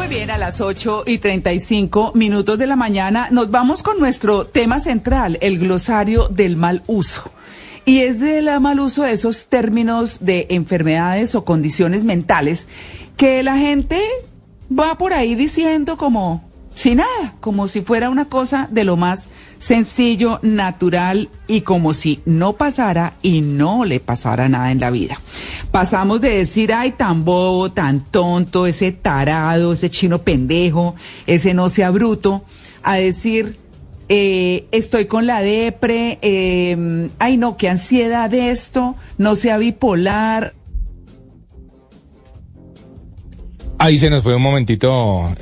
Bien, a las 8:35 de la mañana nos vamos con nuestro tema central, el glosario del mal uso. Y es del mal uso de esos términos de enfermedades o condiciones mentales que la gente va por ahí diciendo como si nada, como si fuera una cosa de lo más sencillo, natural y como si no pasara y no le pasara nada en la vida. Pasamos de decir, ay, tan bobo, tan tonto, ese tarado, ese chino pendejo, ese no sea bruto, a decir, estoy con la depre, ay no, qué ansiedad esto, no sea bipolar. Ahí se nos fue un momentito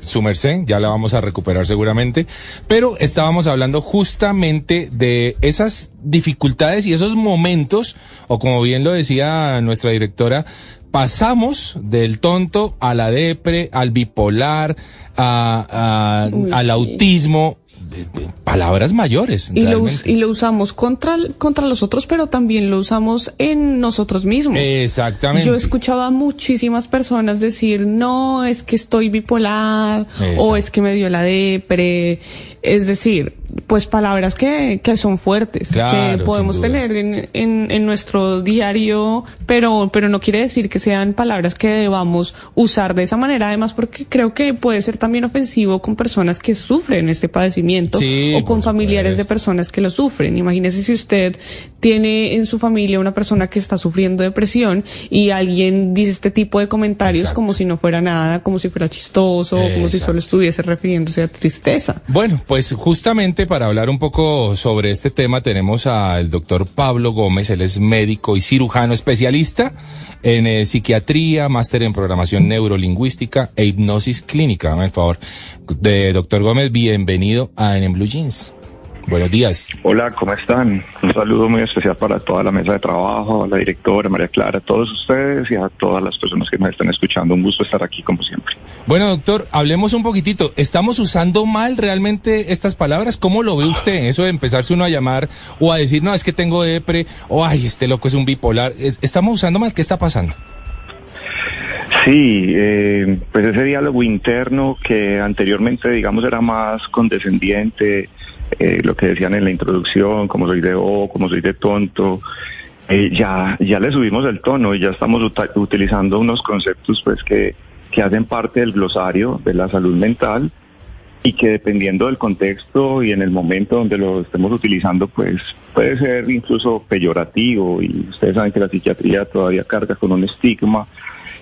su merced, ya la vamos a recuperar seguramente, pero estábamos hablando justamente de esas dificultades y esos momentos, o como bien lo decía nuestra directora, pasamos del tonto a la depre, al bipolar, al autismo. Palabras mayores. Y lo usamos contra los otros, pero también lo usamos en nosotros mismos. Exactamente. Yo escuchaba a muchísimas personas decir, no, es que estoy bipolar, o es que me dio la depre. Es decir, pues palabras que son fuertes, claro, que podemos tener en nuestro diario, pero no quiere decir que sean palabras que debamos usar de esa manera, además porque creo que puede ser también ofensivo con personas que sufren este padecimiento, sí, o con familiares de personas que lo sufren. Imagínese si usted tiene en su familia una persona que está sufriendo depresión y alguien dice este tipo de comentarios. Exacto. Como si no fuera nada, como si fuera chistoso, exacto, como si solo estuviese refiriéndose a tristeza. Bueno, pues justamente para hablar un poco sobre este tema tenemos al doctor Pablo Gómez. Él es médico y cirujano especialista en psiquiatría, máster en programación neurolingüística e hipnosis clínica. Por favor, doctor Gómez, bienvenido a En Blue Jeans. Buenos días. Hola, ¿cómo están? Un saludo muy especial para toda la mesa de trabajo, a la directora María Clara, a todos ustedes y a todas las personas que me están escuchando. Un gusto estar aquí como siempre. Bueno, doctor, hablemos un poquitito. ¿Estamos usando mal realmente estas palabras? ¿Cómo lo ve usted? Eso de empezarse uno a llamar o a decir, no, es que tengo depre, o ay, este loco es un bipolar. ¿Estamos usando mal? ¿Qué está pasando? Sí, pues ese diálogo interno que anteriormente, digamos, era más condescendiente, lo que decían en la introducción, como soy de bobo, como soy de tonto, ya le subimos el tono y ya estamos utilizando unos conceptos pues que hacen parte del glosario de la salud mental y que dependiendo del contexto y en el momento donde lo estemos utilizando pues puede ser incluso peyorativo, y ustedes saben que la psiquiatría todavía carga con un estigma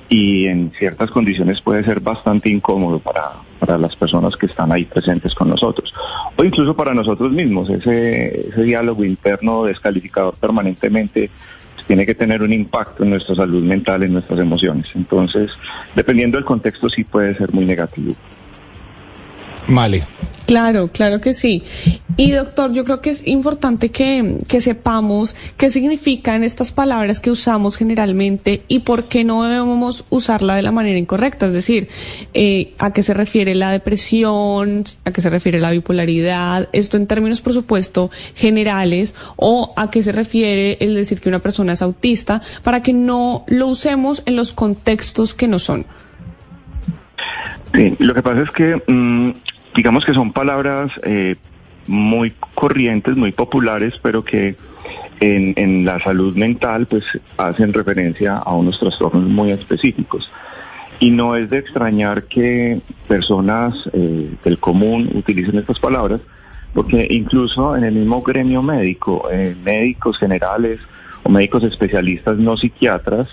y en ciertas condiciones puede ser bastante incómodo para las personas que están ahí presentes con nosotros, o incluso para nosotros mismos. Ese diálogo interno descalificador permanentemente tiene que tener un impacto en nuestra salud mental, en nuestras emociones. Entonces, dependiendo del contexto, sí puede ser muy negativo. Vale. Claro que sí. Y doctor, yo creo que es importante que sepamos qué significan estas palabras que usamos generalmente y por qué no debemos usarla de la manera incorrecta. Es decir, a qué se refiere la depresión, a qué se refiere la bipolaridad, esto en términos, por supuesto, generales, o a qué se refiere el decir que una persona es autista, para que no lo usemos en los contextos que no son. Sí, lo que pasa es que digamos que son palabras muy corrientes, muy populares, pero que en la salud mental pues hacen referencia a unos trastornos muy específicos. Y no es de extrañar que personas del común utilicen estas palabras, porque incluso en el mismo gremio médico, médicos generales o médicos especialistas no psiquiatras,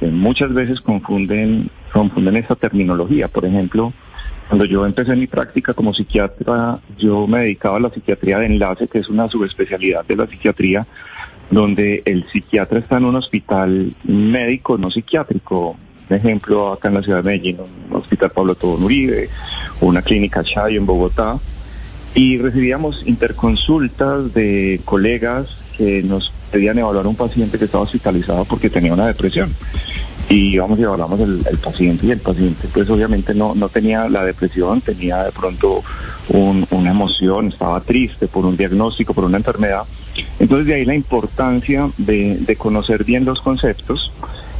muchas veces confunden esta terminología. Por ejemplo, cuando yo empecé mi práctica como psiquiatra, yo me dedicaba a la psiquiatría de enlace, que es una subespecialidad de la psiquiatría, donde el psiquiatra está en un hospital médico, no psiquiátrico. Por ejemplo, acá en la ciudad de Medellín, un hospital Pablo Tobón Uribe, o una clínica Chayo en Bogotá, y recibíamos interconsultas de colegas que nos pedían evaluar a un paciente que estaba hospitalizado porque tenía una depresión. Y íbamos y evaluamos el paciente, y el paciente pues obviamente no tenía la depresión, tenía de pronto una emoción, estaba triste por un diagnóstico, por una enfermedad. Entonces de ahí la importancia de conocer bien los conceptos,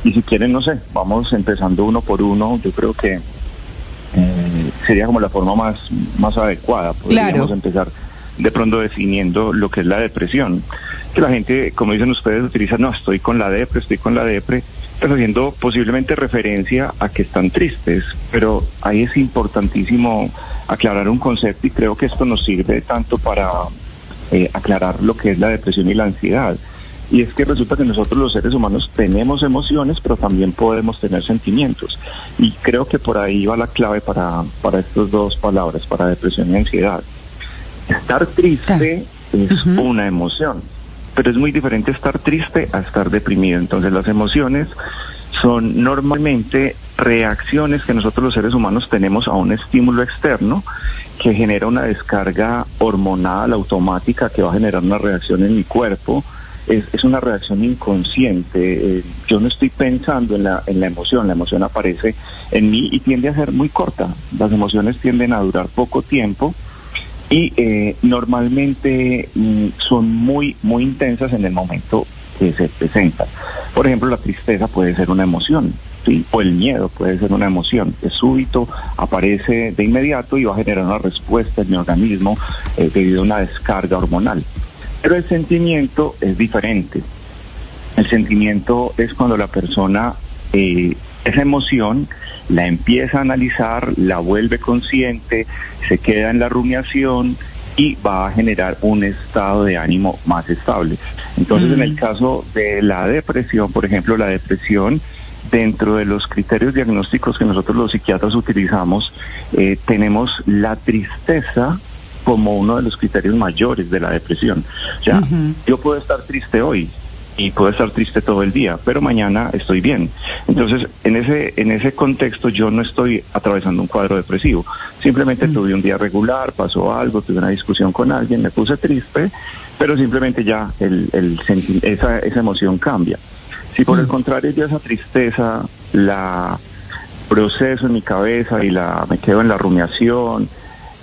y si quieren, no sé, vamos empezando uno por uno. Yo creo que sería como la forma más adecuada. Podríamos empezar de pronto definiendo lo que es la depresión. Que la gente, como dicen ustedes, utiliza, no, estoy con la depre, pues haciendo posiblemente referencia a que están tristes, pero ahí es importantísimo aclarar un concepto, y creo que esto nos sirve tanto para aclarar lo que es la depresión y la ansiedad. Y es que resulta que nosotros los seres humanos tenemos emociones, pero también podemos tener sentimientos. Y creo que por ahí va la clave para estas dos palabras, para depresión y ansiedad. Estar triste es una emoción, pero es muy diferente estar triste a estar deprimido. Entonces las emociones son normalmente reacciones que nosotros los seres humanos tenemos a un estímulo externo que genera una descarga hormonal automática que va a generar una reacción en mi cuerpo. Es una reacción inconsciente. Yo no estoy pensando en la emoción aparece en mí y tiende a ser muy corta. Las emociones tienden a durar poco tiempo y normalmente son muy intensas en el momento que se presentan. Por ejemplo, la tristeza puede ser una emoción, ¿sí? O el miedo puede ser una emoción. Es súbito, aparece de inmediato y va a generar una respuesta en mi organismo debido a una descarga hormonal. Pero el sentimiento es diferente. El sentimiento es cuando la persona esa emoción la empieza a analizar, la vuelve consciente, se queda en la rumiación y va a generar un estado de ánimo más estable. Entonces, en el caso de la depresión, por ejemplo, la depresión, dentro de los criterios diagnósticos que nosotros los psiquiatras utilizamos, tenemos la tristeza como uno de los criterios mayores de la depresión. O sea, yo puedo estar triste hoy y puedo estar triste todo el día, pero mañana estoy bien. Entonces, en ese contexto yo no estoy atravesando un cuadro depresivo. Simplemente tuve un día regular, pasó algo, tuve una discusión con alguien, me puse triste, pero simplemente ya esa emoción cambia. Si por el contrario yo esa tristeza la proceso en mi cabeza y me quedo en la rumiación,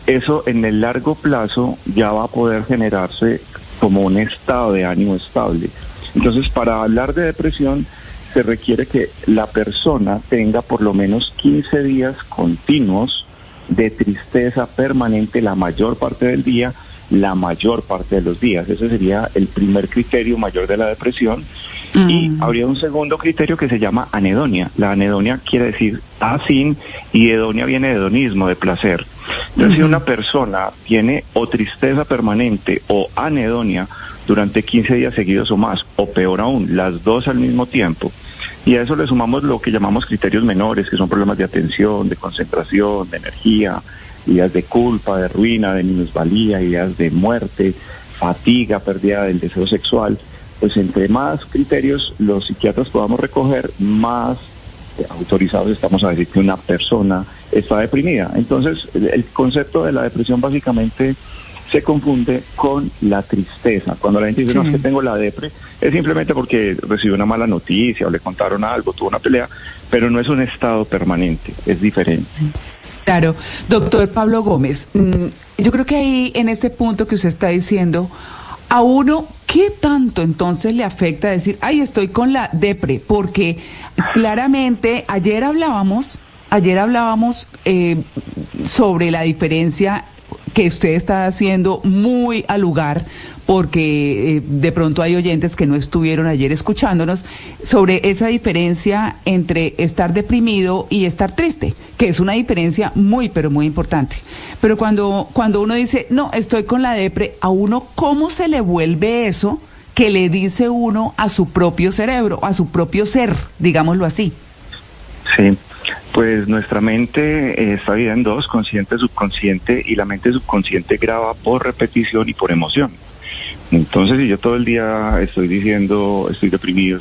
eso en el largo plazo ya va a poder generarse como un estado de ánimo estable. Entonces, para hablar de depresión, se requiere que la persona tenga por lo menos 15 días continuos de tristeza permanente la mayor parte del día, la mayor parte de los días. Ese sería el primer criterio mayor de la depresión. Y habría un segundo criterio que se llama anedonia. La anedonia quiere decir sin, y hedonia viene de hedonismo, de placer. Entonces, si una persona tiene o tristeza permanente o anedonia durante 15 días seguidos o más, o peor aún, las dos al mismo tiempo, y a eso le sumamos lo que llamamos criterios menores, que son problemas de atención, de concentración, de energía, ideas de culpa, de ruina, de minusvalía, ideas de muerte, fatiga, pérdida del deseo sexual, pues entre más criterios los psiquiatras podamos recoger, más autorizados estamos a decir que una persona está deprimida. Entonces, el concepto de la depresión básicamente se confunde con la tristeza. Cuando la gente dice, no, es que tengo la depre, es simplemente porque recibió una mala noticia o le contaron algo, tuvo una pelea, pero no es un estado permanente, es diferente. Claro. Doctor Pablo Gómez, yo creo que ahí, en ese punto que usted está diciendo, a uno, ¿qué tanto entonces le afecta decir, ay, estoy con la depre? Porque claramente ayer hablábamos sobre la diferencia que usted está haciendo muy al lugar, porque de pronto hay oyentes que no estuvieron ayer escuchándonos, sobre esa diferencia entre estar deprimido y estar triste, que es una diferencia muy, pero muy importante. Pero cuando uno dice, no, estoy con la depre, a uno, ¿cómo se le vuelve eso que le dice uno a su propio cerebro, a su propio ser, digámoslo así? Sí. Pues nuestra mente está dividida en dos, consciente, subconsciente, y la mente subconsciente graba por repetición y por emoción. Entonces, si yo todo el día estoy diciendo estoy deprimido,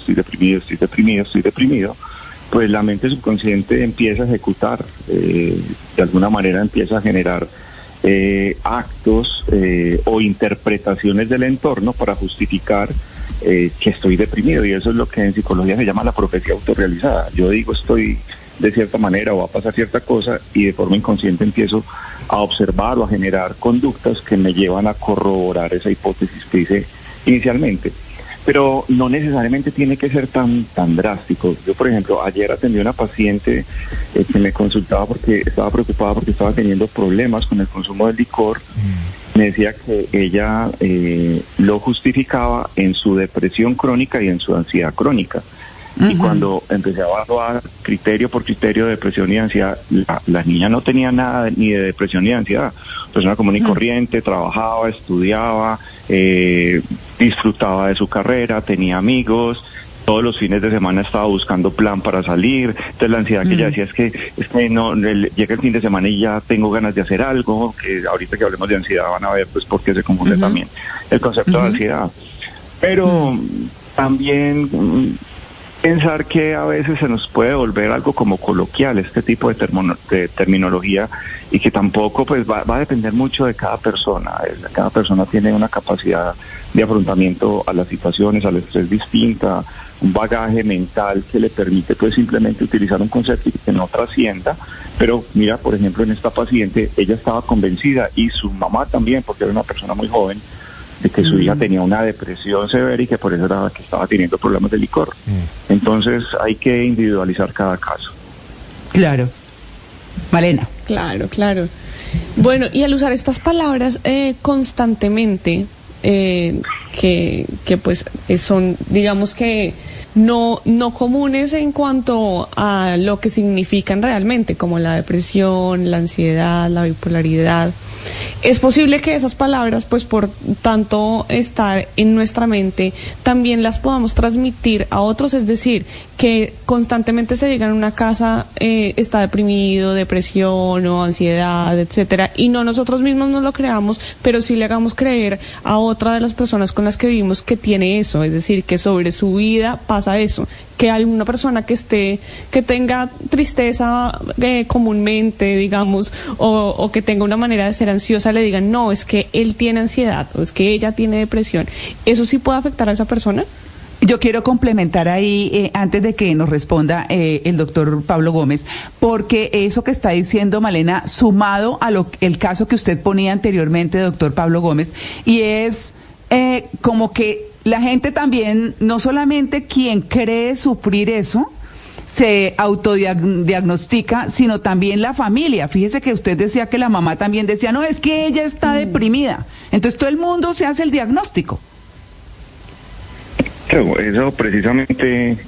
pues la mente subconsciente empieza a ejecutar, de alguna manera empieza a generar actos o interpretaciones del entorno para justificar que estoy deprimido, y eso es lo que en psicología se llama la profecía autorrealizada. Yo digo estoy de cierta manera o va a pasar cierta cosa y de forma inconsciente empiezo a observar o a generar conductas que me llevan a corroborar esa hipótesis que hice inicialmente. Pero no necesariamente tiene que ser tan drástico. Yo, por ejemplo, ayer atendí a una paciente que me consultaba porque estaba preocupada porque estaba teniendo problemas con el consumo del licor. Me decía que ella lo justificaba en su depresión crónica y en su ansiedad crónica. Y cuando empecé a evaluar criterio por criterio de depresión y ansiedad, la niña no tenía nada ni de depresión ni de ansiedad. Persona común y corriente, trabajaba, estudiaba, disfrutaba de su carrera, tenía amigos, todos los fines de semana estaba buscando plan para salir. Entonces la ansiedad que ella decía es que no llega el fin de semana y ya tengo ganas de hacer algo, que ahorita que hablemos de ansiedad van a ver pues por qué se confunde también el concepto de ansiedad. Pero también pensar que a veces se nos puede volver algo como coloquial este tipo de terminología, y que tampoco pues va a depender mucho de cada persona. Cada persona tiene una capacidad de afrontamiento a las situaciones, al estrés distinta, un bagaje mental que le permite pues simplemente utilizar un concepto que no trascienda. Pero mira, por ejemplo, en esta paciente, ella estaba convencida, y su mamá también, porque era una persona muy joven, de que su hija tenía una depresión severa y que por eso era que estaba teniendo problemas de licor. Entonces hay que individualizar cada caso. Claro. Malena. Claro. Bueno, y al usar estas palabras constantemente, que pues son, digamos que no comunes en cuanto a lo que significan realmente, como la depresión, la ansiedad, la bipolaridad, es posible que esas palabras, pues por tanto estar en nuestra mente, también las podamos transmitir a otros. Es decir, que constantemente se diga en una casa está deprimido, depresión o ansiedad, etcétera, y no nosotros mismos nos lo creamos, pero sí le hagamos creer a otra de las personas con las que vivimos que tiene eso. Es decir, que sobre su vida pasa eso, que alguna persona que tenga tristeza comúnmente, digamos, o que tenga una manera de ser ansiosa, le digan, no, es que él tiene ansiedad, o es que ella tiene depresión. ¿Eso sí puede afectar a esa persona? Yo quiero complementar ahí, antes de que nos responda el doctor Pablo Gómez, porque eso que está diciendo Malena, sumado a el caso que usted ponía anteriormente, doctor Pablo Gómez, y es como que la gente también, no solamente quien cree sufrir eso, se autodiagnostica, sino también la familia. Fíjese que usted decía que la mamá también decía, no, es que ella está deprimida. Entonces todo el mundo se hace el diagnóstico. Eso precisamente,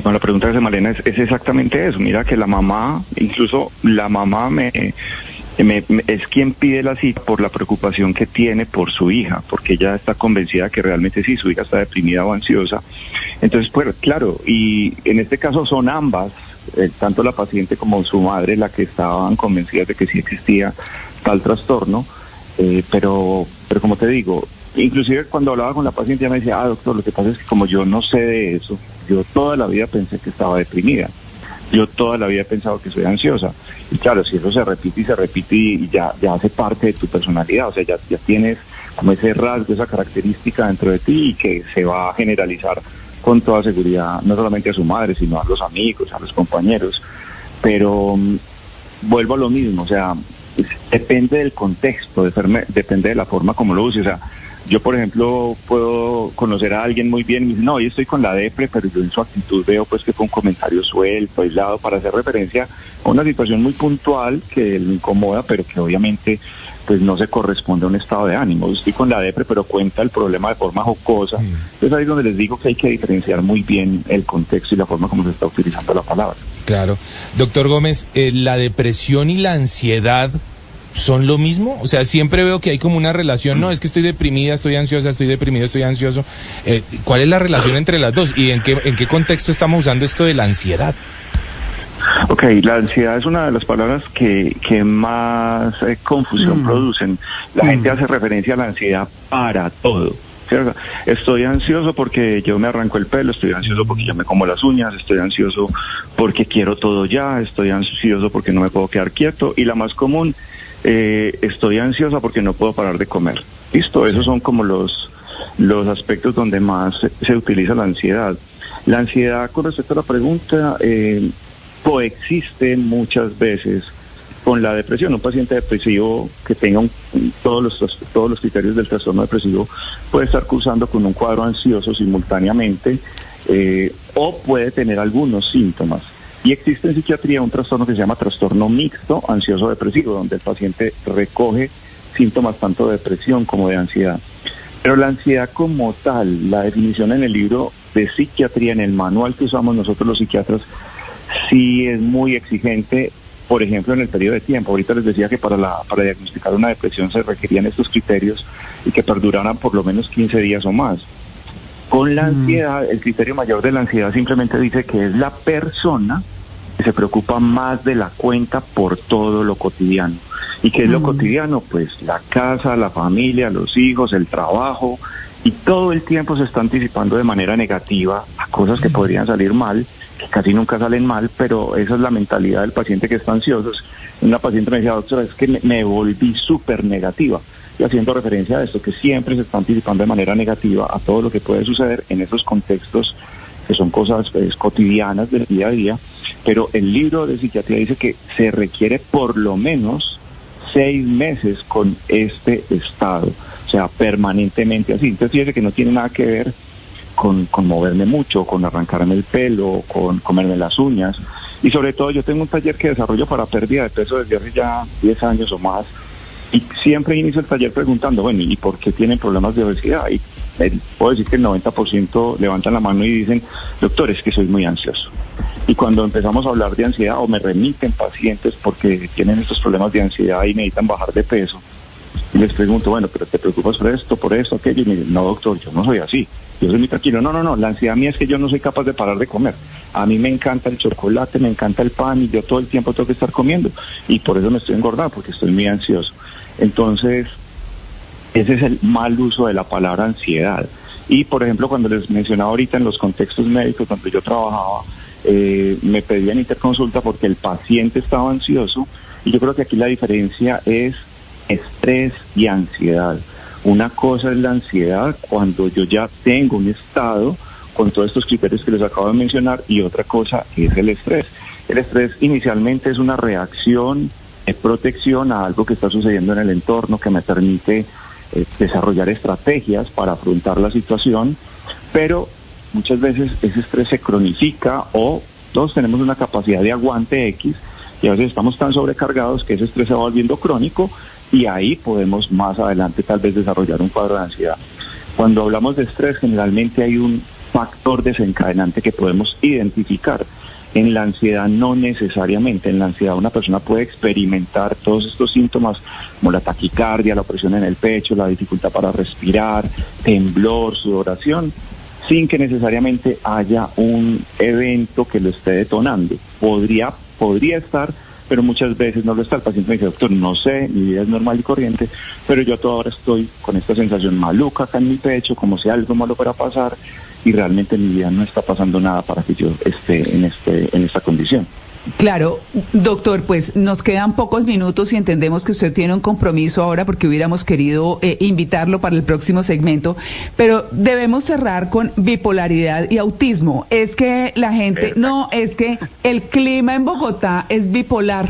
con la pregunta de Malena, es exactamente eso. Mira que la mamá, incluso la mamá es quien pide la cita por la preocupación que tiene por su hija, porque ella está convencida que realmente sí, su hija está deprimida o ansiosa. Entonces, pues claro, y en este caso son ambas, tanto la paciente como su madre, la que estaban convencidas de que sí existía tal trastorno, pero como te digo, inclusive cuando hablaba con la paciente ella me decía, doctor, lo que pasa es que como yo no sé de eso, yo toda la vida pensé que estaba deprimida. Yo toda la vida he pensado que soy ansiosa. Y claro, si eso se repite y ya hace parte de tu personalidad, o sea, ya tienes como ese rasgo, esa característica dentro de ti, y que se va a generalizar con toda seguridad, no solamente a su madre, sino a los amigos, a los compañeros. Pero vuelvo a lo mismo, o sea, depende del contexto, depende de la forma como lo use. O sea, yo, por ejemplo, puedo conocer a alguien muy bien y me dice, no, yo estoy con la depre, pero yo en su actitud veo pues que fue un comentario suelto, aislado, para hacer referencia a una situación muy puntual que le incomoda, pero que obviamente pues no se corresponde a un estado de ánimo. Yo estoy con la depre, pero cuenta el problema de forma jocosa. Entonces ahí es donde les digo que hay que diferenciar muy bien el contexto y la forma como se está utilizando la palabra. Claro. Doctor Gómez, ¿la depresión y la ansiedad son lo mismo? O sea, siempre veo que hay como una relación, no, es que estoy deprimida, estoy ansiosa, estoy deprimido, estoy ansioso. ¿Cuál es la relación entre las dos? ¿Y en qué contexto estamos usando esto de la ansiedad? Ok, la ansiedad es una de las palabras que más confusión producen. La gente hace referencia a la ansiedad para todo, ¿cierto? Estoy ansioso porque yo me arranco el pelo, estoy ansioso porque yo me como las uñas, estoy ansioso porque quiero todo ya, estoy ansioso porque no me puedo quedar quieto, y la más común, estoy ansiosa porque no puedo parar de comer. Listo, esos son como los aspectos donde más se utiliza la ansiedad. La ansiedad, con respecto a la pregunta, coexiste muchas veces con la depresión. Un paciente depresivo que tenga todos los criterios del trastorno depresivo puede estar cursando con un cuadro ansioso simultáneamente, o puede tener algunos síntomas. Y existe en psiquiatría un trastorno que se llama trastorno mixto ansioso-depresivo, donde el paciente recoge síntomas tanto de depresión como de ansiedad. Pero la ansiedad como tal, la definición en el libro de psiquiatría, en el manual que usamos nosotros los psiquiatras, sí es muy exigente. Por ejemplo, en el periodo de tiempo, ahorita les decía que para diagnosticar una depresión se requerían estos criterios y que perduraran por lo menos 15 días o más. Con la ansiedad, el criterio mayor de la ansiedad simplemente dice que es la persona que se preocupa más de la cuenta por todo lo cotidiano. ¿Y qué es lo cotidiano? Pues la casa, la familia, los hijos, el trabajo, y todo el tiempo se está anticipando de manera negativa a cosas que podrían salir mal, que casi nunca salen mal, pero esa es la mentalidad del paciente que está ansioso. Una paciente me decía, doctora, es que me volví súper negativa, y haciendo referencia a esto, que siempre se está anticipando de manera negativa a todo lo que puede suceder en esos contextos que son cosas cotidianas del día a día. Pero el libro de psiquiatría dice que se requiere por lo menos 6 meses con este estado, o sea, permanentemente así. Entonces fíjese que no tiene nada que ver con moverme mucho, con arrancarme el pelo, con comerme las uñas. Y sobre todo yo tengo un taller que desarrollo para pérdida de peso desde hace ya 10 años o más, y siempre inicio el taller preguntando, bueno, ¿y por qué tienen problemas de obesidad? Y puedo decir que el 90% levantan la mano y dicen, doctor, es que soy muy ansioso. Y cuando empezamos a hablar de ansiedad, o me remiten pacientes porque tienen estos problemas de ansiedad y necesitan bajar de peso, y les pregunto, bueno, pero ¿te preocupas por esto, aquello? Y me dicen, no, doctor, yo no soy así, yo soy muy tranquilo. No, la ansiedad mía es que yo no soy capaz de parar de comer. A mí me encanta el chocolate, me encanta el pan, y yo todo el tiempo tengo que estar comiendo, y por eso me estoy engordando, porque estoy muy ansioso. Entonces, ese es el mal uso de la palabra ansiedad. Y, por ejemplo, cuando les mencionaba ahorita en los contextos médicos donde yo trabajaba, me pedían interconsulta porque el paciente estaba ansioso, y yo creo que aquí la diferencia es estrés y ansiedad. Una cosa es la ansiedad cuando yo ya tengo un estado con todos estos criterios que les acabo de mencionar, y otra cosa es el estrés. El estrés inicialmente es una reacción de protección a algo que está sucediendo en el entorno, que me permite desarrollar estrategias para afrontar la situación, pero muchas veces ese estrés se cronifica, o todos tenemos una capacidad de aguante X, y a veces estamos tan sobrecargados que ese estrés se va volviendo crónico, y ahí podemos más adelante tal vez desarrollar un cuadro de ansiedad. Cuando hablamos de estrés, generalmente hay un factor desencadenante que podemos identificar. En la ansiedad no necesariamente. En la ansiedad una persona puede experimentar todos estos síntomas como la taquicardia, la opresión en el pecho, la dificultad para respirar, temblor, sudoración, sin que necesariamente haya un evento que lo esté detonando. Podría estar, pero muchas veces no lo está. El paciente me dice, doctor, no sé, mi vida es normal y corriente, pero yo a toda hora estoy con esta sensación maluca acá en mi pecho, como si algo malo fuera a pasar, y realmente en mi vida no está pasando nada para que yo esté en esta condición. Claro, doctor, pues nos quedan pocos minutos y entendemos que usted tiene un compromiso ahora, porque hubiéramos querido invitarlo para el próximo segmento, pero debemos cerrar con bipolaridad y autismo. Es que la gente, no, es que el clima en Bogotá es bipolar,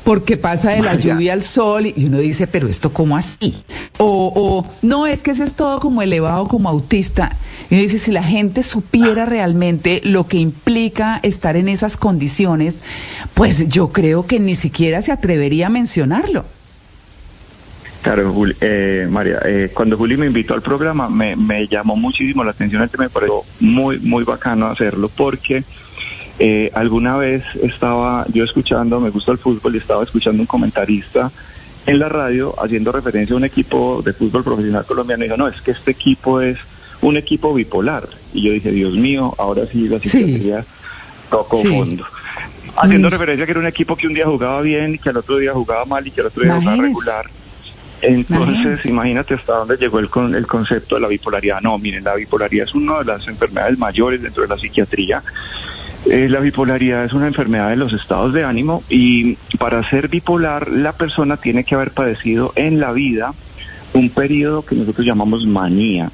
porque pasa de la lluvia al sol, y uno dice, pero ¿esto cómo así? O no, es que ese es todo como elevado, como autista. Y uno dice, si la gente supiera realmente lo que implica estar en esas condiciones, pues yo creo que ni siquiera se atrevería a mencionarlo. Claro, María, cuando Juli me invitó al programa, me llamó muchísimo la atención el tema, me pareció muy, muy bacano hacerlo, porque alguna vez estaba yo escuchando, me gusta el fútbol, y estaba escuchando un comentarista en la radio haciendo referencia a un equipo de fútbol profesional colombiano, y dijo, no, es que este equipo es un equipo bipolar. Y yo dije, Dios mío, ahora sí la psiquiatría tocó fondo. Haciendo referencia a que era un equipo que un día jugaba bien, y que al otro día jugaba mal, y que al otro día jugaba regular. Entonces, imagínate hasta dónde llegó el concepto de la bipolaridad. No, miren, la bipolaridad es una de las enfermedades mayores dentro de la psiquiatría. La bipolaridad es una enfermedad de los estados de ánimo, y para ser bipolar la persona tiene que haber padecido en la vida un periodo que nosotros llamamos manía.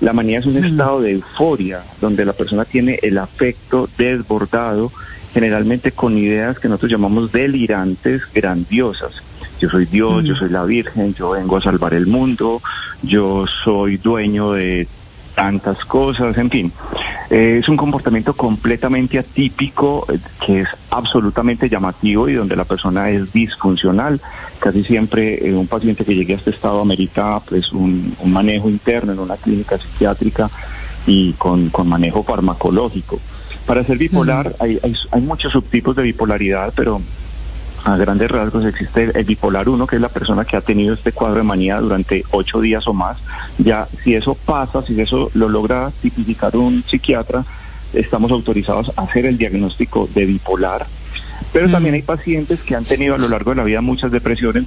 La manía es un estado de euforia donde la persona tiene el afecto desbordado generalmente con ideas que nosotros llamamos delirantes, grandiosas. Yo soy Dios, yo soy la Virgen, yo vengo a salvar el mundo, yo soy dueño de tantas cosas, en fin. Es un comportamiento completamente atípico, que es absolutamente llamativo y donde la persona es disfuncional. Casi siempre un paciente que llegue a este estado amerita pues un manejo interno en una clínica psiquiátrica y con manejo farmacológico. Para ser bipolar hay muchos subtipos de bipolaridad, pero a grandes rasgos existe el bipolar 1, que es la persona que ha tenido este cuadro de manía durante 8 días o más. Ya, si eso pasa, si eso lo logra tipificar un psiquiatra, estamos autorizados a hacer el diagnóstico de bipolar. Pero también hay pacientes que han tenido a lo largo de la vida muchas depresiones,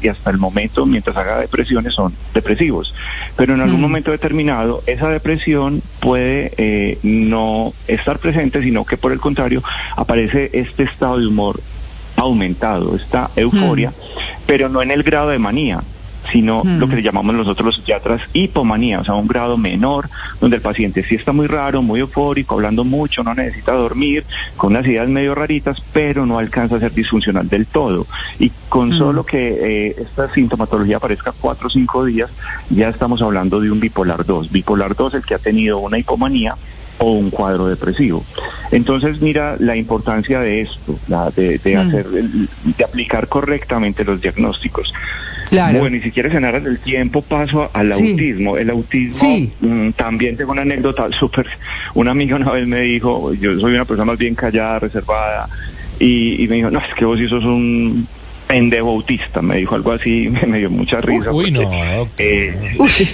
y hasta el momento, mientras haga depresiones, son depresivos. Pero en algún momento determinado, esa depresión puede no estar presente, sino que por el contrario, aparece este estado de humor aumentado, esta euforia, pero no en el grado de manía, sino lo que llamamos nosotros los psiquiatras hipomanía, o sea, un grado menor, donde el paciente sí está muy raro, muy eufórico, hablando mucho, no necesita dormir, con unas ideas medio raritas, pero no alcanza a ser disfuncional del todo. Y con solo que esta sintomatología aparezca 4 o 5 días, ya estamos hablando de un bipolar 2. Bipolar 2, el que ha tenido una hipomanía o un cuadro depresivo. Entonces, mira la importancia de esto, de aplicar correctamente los diagnósticos. Claro. Bueno, y si quieres ganar el tiempo, paso al autismo. El autismo, también tengo una anécdota súper. Una amiga una vez me dijo, yo soy una persona más bien callada, reservada, y me dijo, no, es que vos sí sos un pendejo autista, me dijo algo así, me dio mucha risa. Uy, porque, no. Sí,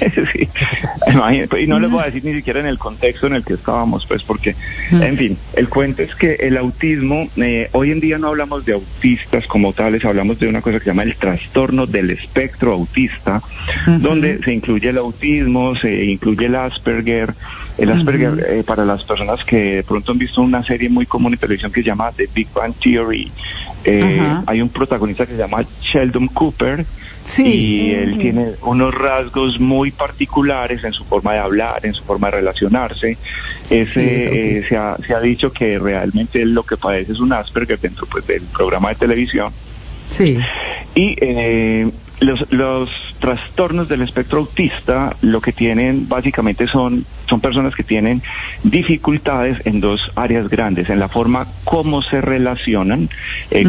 imagínate, y no les voy a decir ni siquiera en el contexto en el que estábamos, pues, porque, en fin, el cuento es que el autismo, hoy en día no hablamos de autistas como tales, hablamos de una cosa que se llama el trastorno del espectro autista, donde se incluye el autismo, se incluye el Asperger. El Asperger, para las personas que de pronto han visto una serie muy común en televisión que se llama The Big Bang Theory, hay un protagonista que se llama Sheldon Cooper, y él tiene unos rasgos muy particulares en su forma de hablar, en su forma de relacionarse. Se ha dicho que realmente lo que padece es un Asperger dentro pues del programa de televisión. Sí. Y los trastornos del espectro autista lo que tienen básicamente son personas que tienen dificultades en 2 áreas grandes, en la forma como se relacionan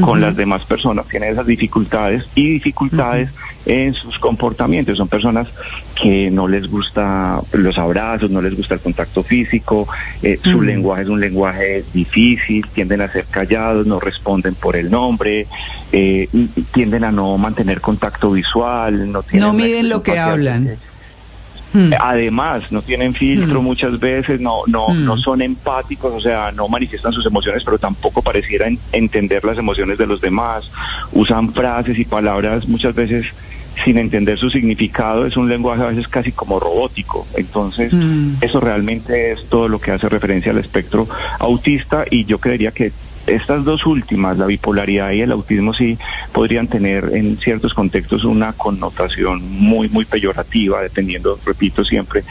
con las demás personas, tienen esas dificultades y dificultades en sus comportamientos. Son personas que no les gusta los abrazos, no les gusta el contacto físico, su lenguaje es un lenguaje difícil, tienden a ser callados, no responden por el nombre, tienden a no mantener contacto visual, no miden lo que hablan. Además, no tienen filtro muchas veces, no son empáticos, o sea, no manifiestan sus emociones, pero tampoco parecieran entender las emociones de los demás. Usan frases y palabras muchas veces sin entender su significado, es un lenguaje a veces casi como robótico. Entonces, eso realmente es todo lo que hace referencia al espectro autista, y yo creería que estas 2 últimas, la bipolaridad y el autismo, sí podrían tener en ciertos contextos una connotación muy, muy peyorativa, dependiendo, repito siempre,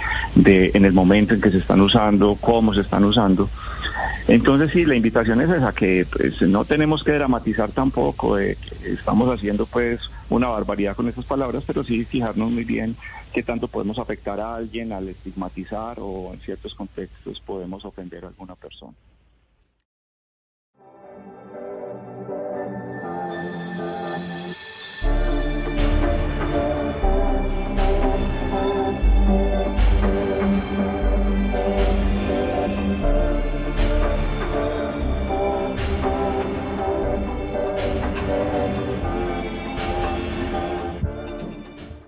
en el momento en que se están usando, cómo se están usando. Entonces sí, la invitación es esa, que pues no tenemos que dramatizar tampoco, que estamos haciendo pues una barbaridad con estas palabras, pero sí fijarnos muy bien qué tanto podemos afectar a alguien al estigmatizar, o en ciertos contextos podemos ofender a alguna persona.